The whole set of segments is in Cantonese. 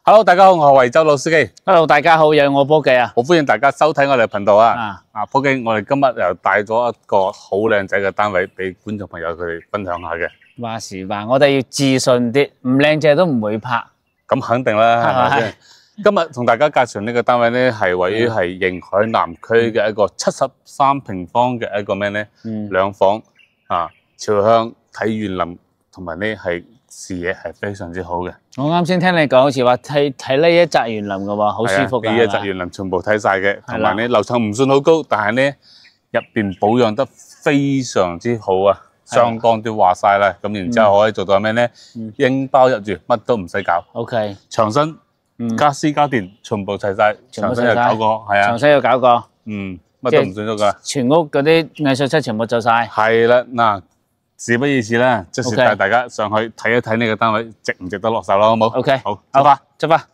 Hello， 大家好，我係惠州老司機。Hello， 大家好，又係我波記啊！好歡迎大家收睇我哋嘅頻道啊！波記，我哋今日又帶咗一個好靚仔嘅單位俾觀眾朋友佢哋分享下嘅。話時話，我哋要自信啲，唔靚仔都唔會拍。咁肯定啦，係咪先？今日同大家介紹呢個單位咧，係位於係迎海南區嘅一個73平方嘅一個咩咧？兩房啊，朝向睇園林，同埋咧係視野係非常之好嘅。我啱先聽你講，好似話睇呢一宅園林嘅喎，好舒服㗎。呢一宅園林全部睇晒嘅，同埋咧樓層唔算好高，但係咧入邊保養得非常之好啊，相當啲話晒啦。咁然之後可以做到咩咧？應包入住，乜都唔使搞。OK。牆身、家私家電全部齊晒，牆身又搞過，係啊。牆身又搞過。乜都唔算咗㗎。全屋嗰啲藝術漆全部做晒。係啦，嗱。事不宜遲啦，即係帶大家上去睇一睇呢個單位值唔值得落手咯，好冇 ？OK， 好，出發。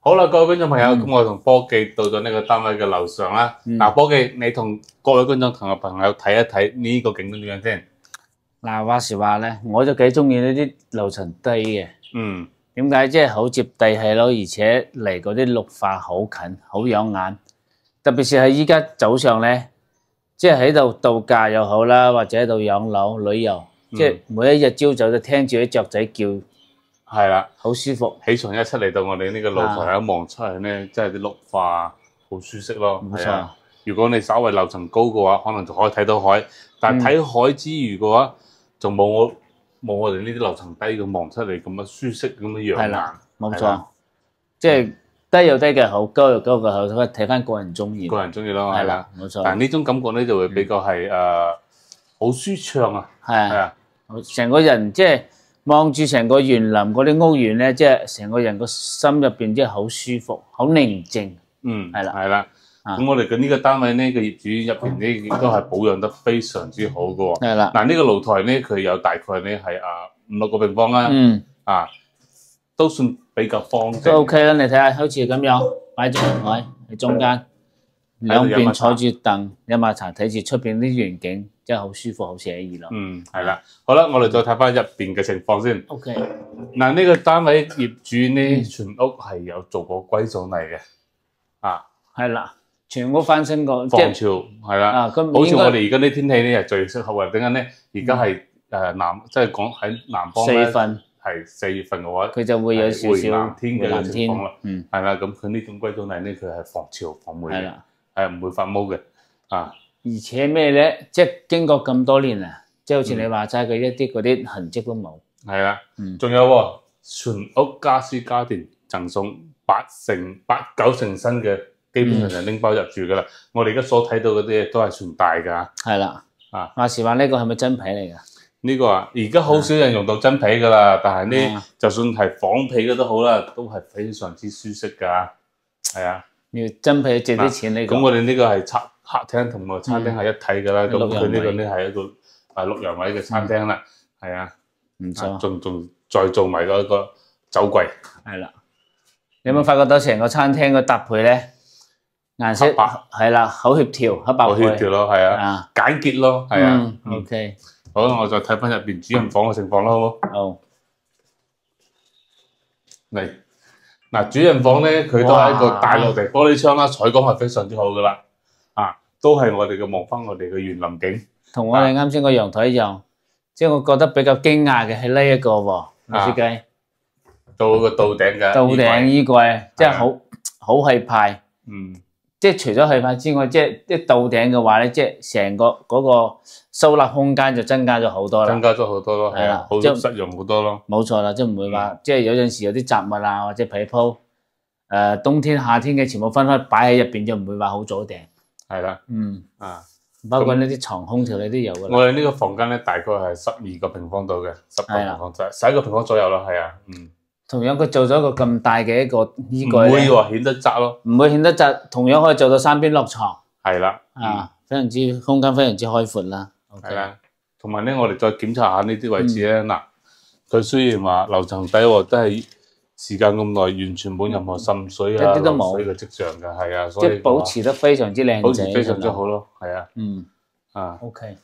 好啦，各位觀眾朋友，咁我同波記到咗呢個單位嘅樓上啦。嗱，波記，你同各位觀眾同朋友睇一睇呢個景點點樣先？嗱，話時話咧，我就幾中意呢啲樓層低嘅。點解？即係好接地氣咯，而且離嗰啲綠化好近，好養眼。特別是係依家早上咧，即係喺度度假又好啦，或者喺度養老旅遊，即係每一日朝早就聽住啲雀仔叫。係啦，好舒服。起床一出嚟到我哋呢個露台一望出去咧，真係啲綠化好舒適咯。冇錯。如果你稍微樓層高嘅話，可能就可以睇到海。但係睇海之餘嘅話，就冇我哋呢啲樓層低嘅望出嚟咁樣舒適咁樣養眼。係啦，冇錯。即係低又低嘅好，高又高嘅好，睇翻個人中意。個人中意咯，係啦，冇錯。但係呢種感覺咧就會比較係好舒暢啊。係啊，成個人即係。望住成個園林嗰啲屋苑咧，即係成個人個心入邊即係好舒服、好寧靜。係啦，係啦。咁我哋嘅呢個單位呢個業主入邊咧亦都係保養得非常之好噶。係啦。嗱，呢個露台咧佢有大概咧係5-6個平方啦。都算比較方正。都 OK 啦，你睇下，好似咁樣擺咗台喺中間，兩邊坐住凳飲下茶，睇住出邊啲園景。真係好舒服，好寫意咯。係啦，好啦，我哋再睇翻入邊嘅情況先。OK， 嗱，呢個單位業主呢，全屋係有做過歸組泥嘅。係啦，全屋翻新過，防潮係啦。好似我哋而家啲天氣咧係最適合嘅。點解咧？而家係南，即係講喺南方咧，係4月份嘅話，佢就會有少少藍天嘅情況啦。係啦，咁佢呢種歸組泥咧，佢係防潮防霉嘅，係唔會發毛嘅。而且咩咧？即係經過咁多年啦，即係好似你話齋，佢一啲嗰啲痕跡都冇。係啦，仲有喎，全屋家私家電贈送8-9成新嘅，基本上就拎包入住噶啦。我哋而家所睇到嗰啲都係算大噶。係啦，話時話呢個係咪真皮嚟噶？呢個而家好少人用到真皮噶啦，但係呢，就算係仿皮嘅都好啦，都係非常之舒適噶。係啊，要真皮借啲錢呢個。咁我哋呢個係客廳同埋餐廳係一體噶啦，咁佢呢個咧係一個6人位嘅餐廳啦，係啊，唔錯，仲再做埋嗰個酒櫃，係啦。你有冇發覺到成個餐廳嘅搭配咧？顏色係啦，好協調，黑白配，好協調咯，係啊，簡潔咯，係啊。OK， 好，我再睇翻入邊主人房嘅情況啦，好冇？好。嚟，嗱，主人房咧，佢都係一個大落地玻璃窗啦，採光係非常之好噶啦。都係我哋嘅望翻我哋嘅園林景，同我哋啱先個陽台一樣。即係我覺得比較驚訝嘅係呢一個喎，老司機，到個到頂嘅倒頂衣櫃，即係好氣派。即係除咗氣派之外，即係啲到頂嘅話咧，即係成個嗰個收納空間就增加咗好多啦。增加咗好多咯，係啊，好實用好多咯。冇錯啦，即係唔會話，即係有陣時有啲雜物啊或者被鋪，冬天夏天嘅全部分開擺喺入邊，就唔會話好早訂。係啦，包括呢啲床空調你都有噶啦。我哋呢個房間咧大概係12個平方度嘅，10個平方11個平方左右咯，係啊，同樣佢做咗一個咁大嘅一個衣櫃，唔會話顯得窄咯，唔會顯得窄，同樣可以做到3邊落床。係啦，非常之空間非常之開闊啦。係啦，同埋咧我哋再檢查下呢啲位置咧，嗱，佢雖然話樓層底喎，都係時間咁耐，完全冇任何滲水啊、漏水嘅跡象嘅，係啊，所以即係保持得非常之靚仔，保持非常之好咯，係啊， OK，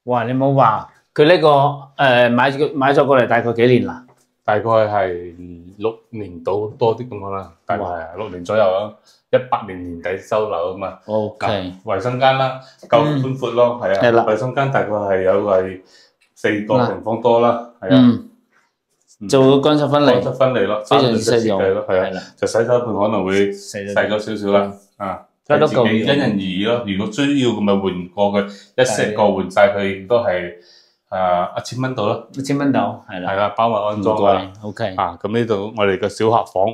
哇！你冇話佢呢個買咗過嚟大概幾年啦？大概係6年到多啲咁樣啦，大概係6年左右啦。18年年底收樓啊嘛。OK。衞生間啦，夠寬闊咯，係啊。係啦。衞生間大概係有4個平方多啦，係啊。做乾濕分離。乾濕分離咯，非常之實用咯，係啊。就洗手盆可能會細咗少少啦，自己因人而異咯。如果需要咁咪換過佢，一石過換晒佢都係1000蚊度咯，1000蚊度係啦，係啦，包埋安裝啦。OK，咁呢度我哋嘅小客房，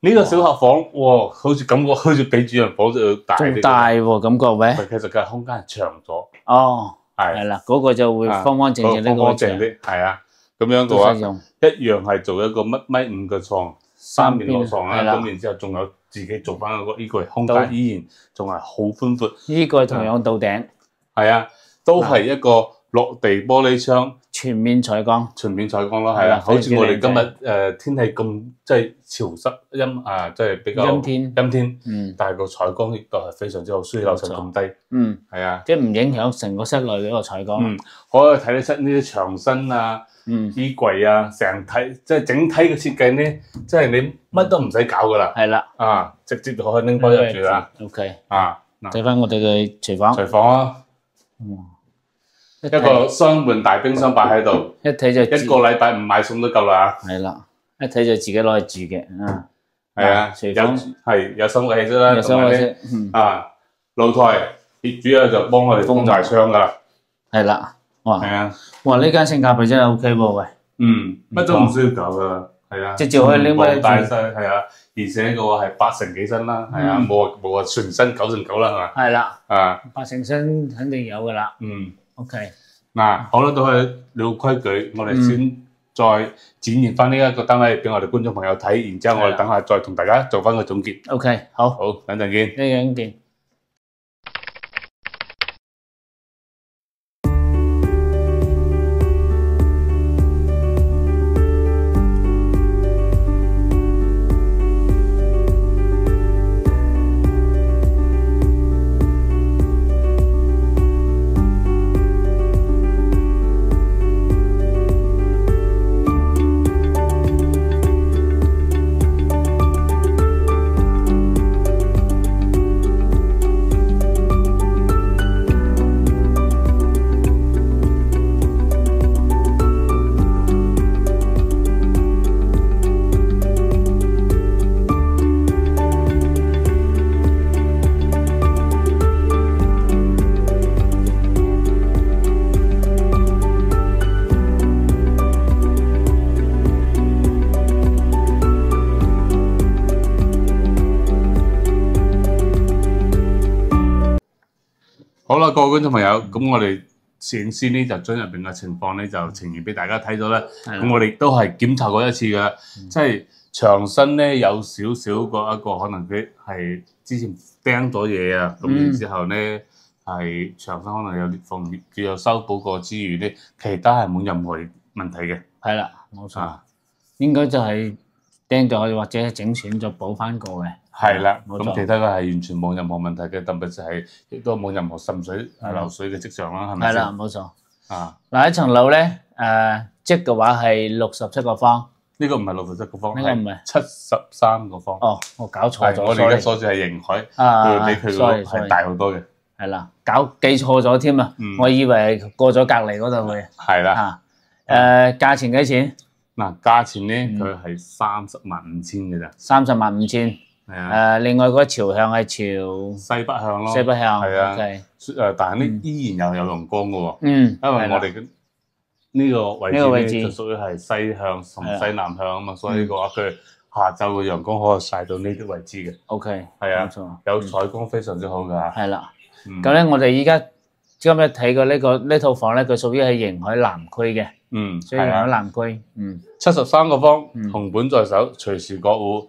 呢個小客房，哇，好似感覺好似比主人房就大啲，仲大喎感覺咩？其實佢空間係長咗，係啦，嗰個就會方方正正，呢個正啲，係啊，咁樣嘅話，一樣係做一個1.5米嘅床，3面落床啦，咁然之後仲有自己做翻個衣櫃，空間依然仲係好寬闊，衣櫃同樣到頂，係啊，都係一個落地玻璃窗，全面採光咯，係啦，好似我哋今日天氣咁即係潮濕即係比較陰天，但係個採光亦都係非常之好，雖然樓層咁低，係啊，即係唔影響成個室內嘅一個採光，可以睇得出呢啲牆身啊、衣櫃啊，成體即係整體嘅設計咧，即係你乜都唔使搞噶啦，係啦，直接就可以拎翻入住啦，OK，睇翻我哋嘅廚房啊。一個雙門大冰箱擺喺度，一睇就一個禮拜唔買餸都夠啦。係啦，一睇就自己攞嚟住嘅，係啊，有生活氣息啦，同埋咧露台業主咧就幫我哋封埋窗噶啦。係啦，哇，係啊，哇呢間性價比真係 OK 喎，喂，乜都唔需要搞噶，係啊，直接可以拎翻大細，係啊，而且個話係8成幾新啦，係啊，冇話全新9成9啦，係嘛，係啦，8成新肯定有噶啦，OK， 嗱，好啦，都係老規矩，我哋先再展現翻呢一個單位俾我哋觀眾朋友睇，然之後我哋等下再同大家做翻個總結。OK， 好，等陣見。一陣見。好啦，各位觀眾朋友，咁我哋攝影師呢就將入邊嘅情況咧就呈現俾大家睇咗啦。咁我哋都係檢查過一次嘅，即係牆身咧有少少個一個可能佢係之前釘咗嘢啊，咁然之後咧係牆身可能有裂縫，業主有修補過之餘咧，其他係冇任何問題嘅。係啦，冇錯，應該就係釘咗或者整損咗補翻過嘅。係啦，咁其他嘅係完全冇任何問題嘅，特別就係亦都冇任何滲水、漏水嘅跡象啦，係咪先？係啦，冇錯。嗱，一層樓咧，積嘅話係67個方。呢個唔係67個方，呢個唔係73個方。哦，我搞錯咗。我哋而家所住係迎海，會比佢個係大好多嘅。係啦，記錯咗添啊！我以為過咗隔離嗰度會。係啦。價錢幾錢？嗱，價錢咧佢係30.5千嘅咋。30.5千。另外個朝向係朝西北向咯。西北向。係啊。但係呢依然有陽光嘅喎。因為我哋呢個位置就屬於係西向同西南向啊嘛，所以嘅話佢下晝嘅陽光可以曬到呢啲位置嘅。OK。係啊。冇錯。有採光非常之好㗎。係啦。咁咧，我哋依家今日睇過呢套房咧，佢屬於係迎海南區嘅。所以迎海南區。73個方，紅本在手，隨時過戶。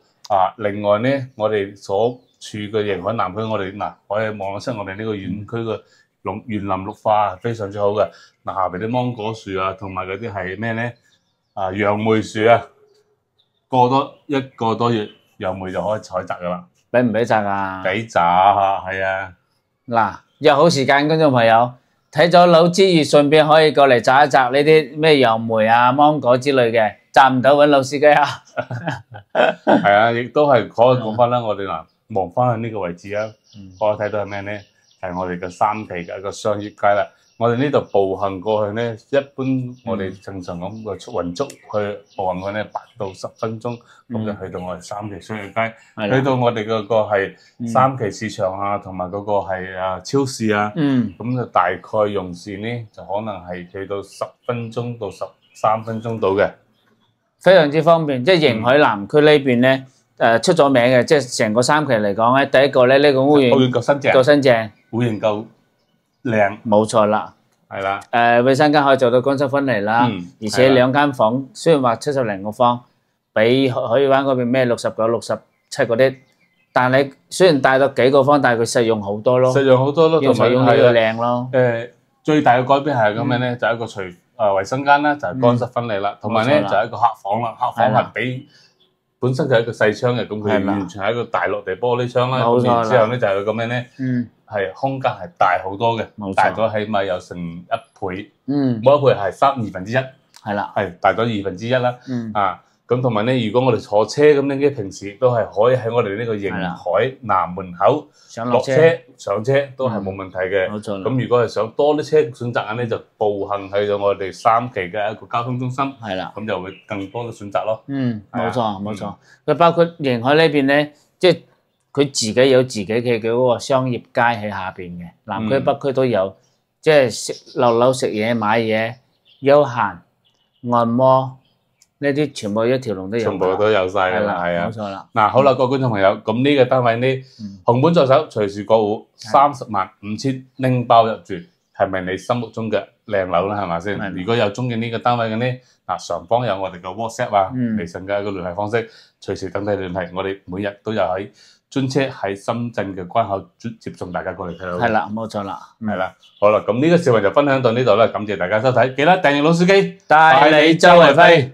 另外呢，我哋所處嘅迎海南區，我哋可以望得出我哋呢個園區嘅園林綠化非常之好嘅。下邊啲芒果樹啊，同埋嗰啲係咩呢？楊梅樹啊，過多一個多月，楊梅就可以採摘噶啦。俾唔俾摘啊？俾摘嚇，係啊。嗱，約好時間，觀眾朋友睇咗樓之餘，順便可以過嚟摘一摘呢啲咩楊梅啊、芒果之類嘅，摘唔到揾老司機啊。係啊，亦都係可以講翻啦。我哋望翻去呢個位置啊，可以睇到係咩呢？係我哋嘅3期嘅一個商業街啦。我哋呢度步行過去呢，一般我哋正常咁個雲足去步行去呢8到10分鐘，咁就去到我哋3期商業街，去到我哋嗰個係3期市場啊，同埋嗰個係超市啊，咁就大概用時呢，就可能係去到10分鐘到13分鐘到嘅，非常之方便。即係迎海南區呢邊呢，出咗名嘅，即係成個3期嚟講咧，第一個咧呢個屋苑夠新淨，戶型夠靚，冇錯啦，係啦。衛生間可以做到乾濕分離啦，而且2間房雖然話70零個方，比海灣嗰邊咩69、67嗰啲，但係雖然大咗幾個方，但係佢實用好多咯，實用好多咯，同埋用呢個靚咯。最大嘅改變係咁樣咧，就係一個衛生間啦，就係乾濕分離啦，同埋咧就係一個客房啦，客房係比本身就係一個細窗嘅，咁佢完全係一個大落地玻璃窗啦。咁然之後咧就係咁樣咧，係空間係大好多嘅，大咗起碼有成1倍，冇1倍係2/3，係啦，係大咗1/2啦。咁同埋咧，如果我哋坐車咁咧，平時都係可以喺我哋呢個迎海南門口落車上車都係冇問題嘅。冇錯。咁如果係想多啲車選擇咧，就步行去到我哋3期嘅一個交通中心，係啦，咁就會更多嘅選擇咯。冇錯冇錯。佢包括迎海呢邊咧，即係佢自己有自己嘅嗰個商業街喺下邊嘅，南區北區都有，即係落樓食嘢、買嘢、休閒、按摩。呢啲全部一條龍都有，全部都有晒㗎啦，係啊，冇錯啦。好啦，各位觀眾朋友，咁呢個單位呢，紅本在手，隨時過戶，305000拎包入住，係咪你心目中嘅靚樓啦？係咪先？如果有中意呢個單位嘅呢，上方有我哋嘅 WhatsApp 啊、微信嘅一個聯繫方式，隨時等你聯繫，我哋每日都有喺專車喺深圳嘅關口接送大家過嚟睇樓。係啦，冇錯啦，係啦，好啦，咁呢個視頻就分享到呢度啦，感謝大家收睇，記得訂閱老司機，帶你周圍飛。